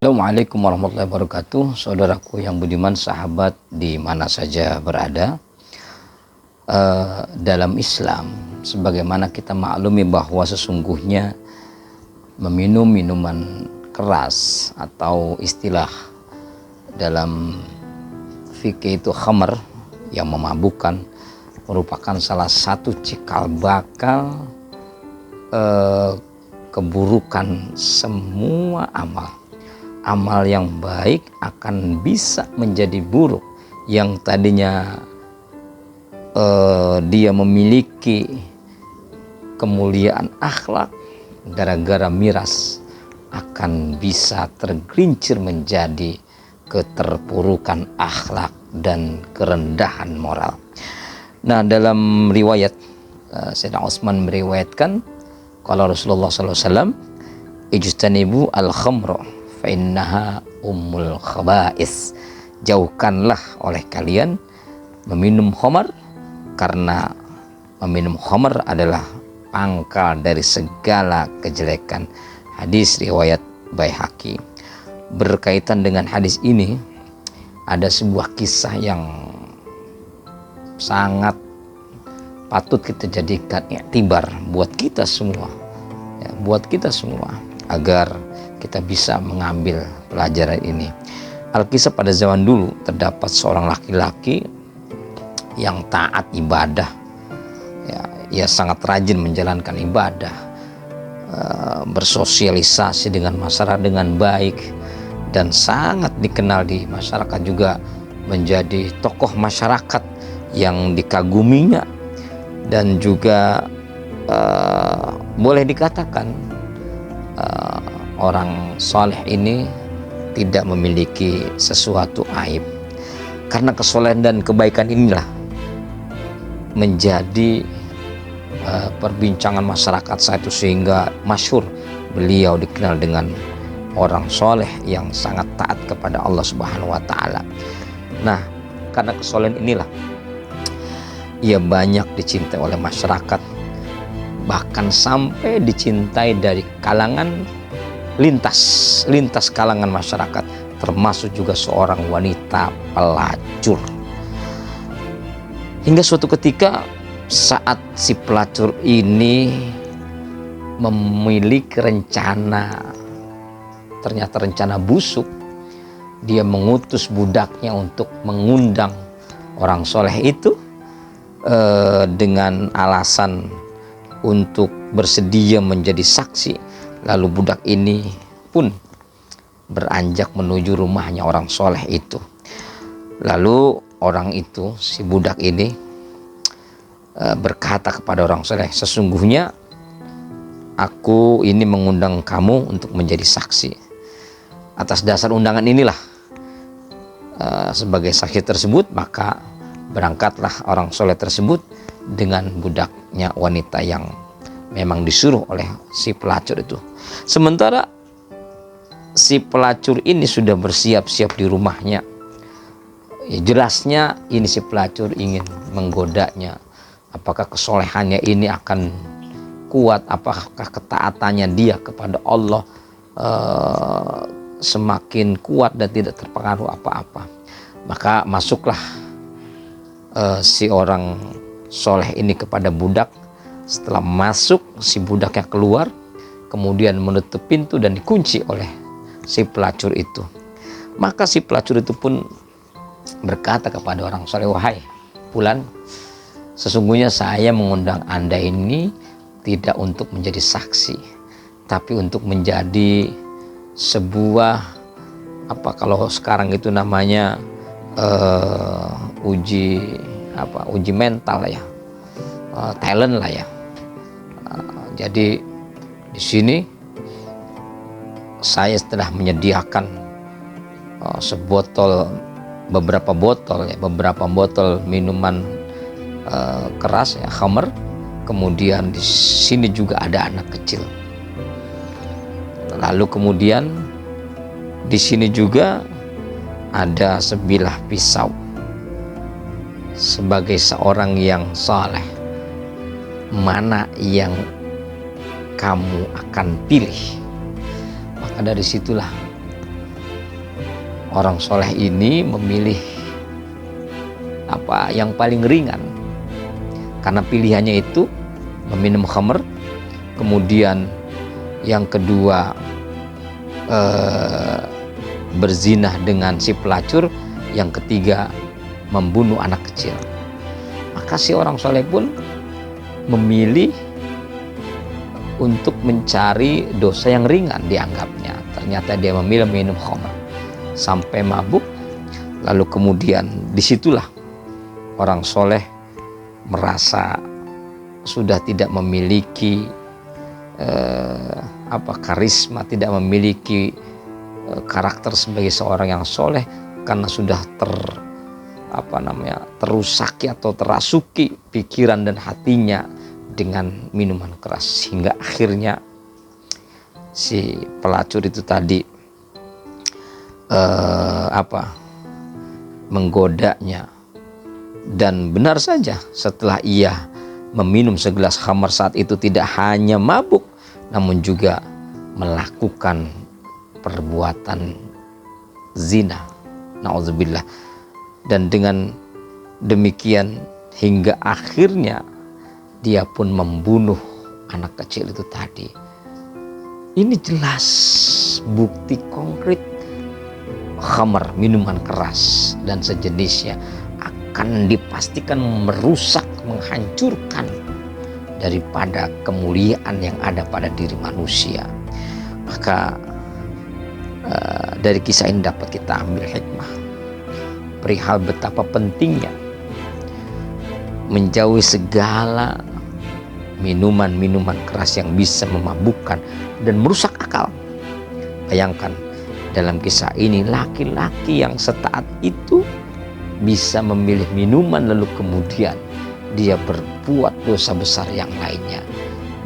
Assalamualaikum warahmatullahi wabarakatuh. Saudaraku yang budiman, sahabat di mana saja berada. Dalam Islam, sebagaimana kita maklumi bahwa sesungguhnya meminum minuman keras atau istilah dalam fikih itu khamr yang memabukkan merupakan salah satu cikal bakal keburukan semua amal yang baik akan bisa menjadi buruk. Yang tadinya dia memiliki kemuliaan akhlak, gara-gara miras akan bisa tergelincir menjadi keterpurukan akhlak dan kerendahan moral. Nah, dalam riwayat Sayyidina Utsman meriwayatkan kalau Rasulullah SAW, ijtanibu al-khamra fa innaha ummul khaba'is. Jauhkanlah oleh kalian meminum khamar, karena meminum khamar adalah pangkal dari segala kejelekan. Hadis riwayat Baihaqi. Berkaitan dengan hadis ini, ada sebuah kisah yang sangat patut kita jadikan iktibar buat kita semua, buat kita semua, agar kita bisa mengambil pelajaran ini. Alkisah pada zaman dulu terdapat seorang laki-laki yang taat ibadah, ia sangat rajin menjalankan ibadah, bersosialisasi dengan masyarakat dengan baik, dan sangat dikenal di masyarakat, juga menjadi tokoh masyarakat yang dikaguminya. Dan juga boleh dikatakan orang soleh ini tidak memiliki sesuatu aib, karena kesolehan dan kebaikan inilah menjadi perbincangan masyarakat saat itu, sehingga masyhur beliau dikenal dengan orang soleh yang sangat taat kepada Allah Subhanahu wa Ta'ala. Nah, karena kesolehan inilah ia banyak dicintai oleh masyarakat, bahkan sampai dicintai dari kalangan lintas kalangan masyarakat, termasuk juga seorang wanita pelacur. Hingga suatu ketika saat si pelacur ini memiliki rencana, ternyata rencana busuk, dia mengutus budaknya untuk mengundang orang soleh itu dengan alasan untuk bersedia menjadi saksi. Lalu budak ini pun beranjak menuju rumahnya orang soleh itu. Lalu orang itu, si budak ini, berkata kepada orang soleh, sesungguhnya aku ini mengundang kamu untuk menjadi saksi. Atas dasar undangan inilah, sebagai saksi tersebut, maka berangkatlah orang soleh tersebut dengan budaknya wanita yang memang disuruh oleh si pelacur itu. Sementara si pelacur ini sudah bersiap-siap di rumahnya. Jelasnya ini si pelacur ingin menggodanya. Apakah kesolehannya ini akan kuat? Apakah ketaatannya dia kepada Allah semakin kuat dan tidak terpengaruh apa-apa? Maka masuklah si orang soleh ini kepada budak. Setelah masuk, si budaknya keluar, kemudian menutup pintu dan dikunci oleh si pelacur itu. Maka si pelacur itu pun berkata kepada orang soleh, wahai Fulan, sesungguhnya saya mengundang Anda ini tidak untuk menjadi saksi, tapi untuk menjadi sebuah, apa kalau sekarang itu namanya uji mental lah ya, talent lah ya. Jadi di sini saya telah menyediakan beberapa botol minuman keras ya, khamr. Kemudian di sini juga ada anak kecil. Lalu kemudian di sini juga ada sebilah pisau. Sebagai seorang yang saleh, mana yang kamu akan pilih? Maka dari situlah orang soleh ini memilih apa yang paling ringan, karena pilihannya itu meminum khamr, kemudian yang kedua berzinah dengan si pelacur, yang ketiga membunuh anak kecil. Maka si orang soleh pun memilih untuk mencari dosa yang ringan dianggapnya. Ternyata dia memilih minum khamr sampai mabuk, lalu kemudian disitulah orang soleh merasa sudah tidak memiliki karisma, tidak memiliki karakter sebagai seorang yang soleh, karena sudah terusaki atau terasuki pikiran dan hatinya dengan minuman keras, sehingga akhirnya si pelacur itu tadi menggodanya. Dan benar saja, setelah ia meminum segelas khamar saat itu tidak hanya mabuk, namun juga melakukan perbuatan zina, na'udzubillah. Dan dengan demikian hingga akhirnya dia pun membunuh anak kecil itu tadi. Ini jelas bukti konkret khamar, minuman keras dan sejenisnya akan dipastikan merusak, menghancurkan daripada kemuliaan yang ada pada diri manusia. Maka dari kisah ini dapat kita ambil hikmah perihal betapa pentingnya menjauhi segala minuman-minuman keras yang bisa memabukkan dan merusak akal. Bayangkan dalam kisah ini, laki-laki yang setaat itu bisa memilih minuman lalu kemudian dia berbuat dosa besar yang lainnya.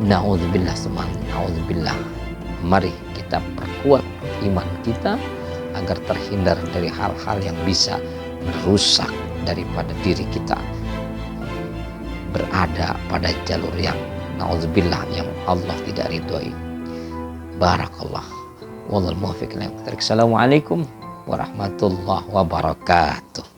Na'udzubillah, teman, na'udzubillah. Mari kita perkuat iman kita agar terhindar dari hal-hal yang bisa merusak daripada diri kita berada pada jalur yang na'udzubillah, yang Allah tidak ridhoi. Barakallah. Wallahul muwaffiq. Assalamualaikum warahmatullahi wabarakatuh.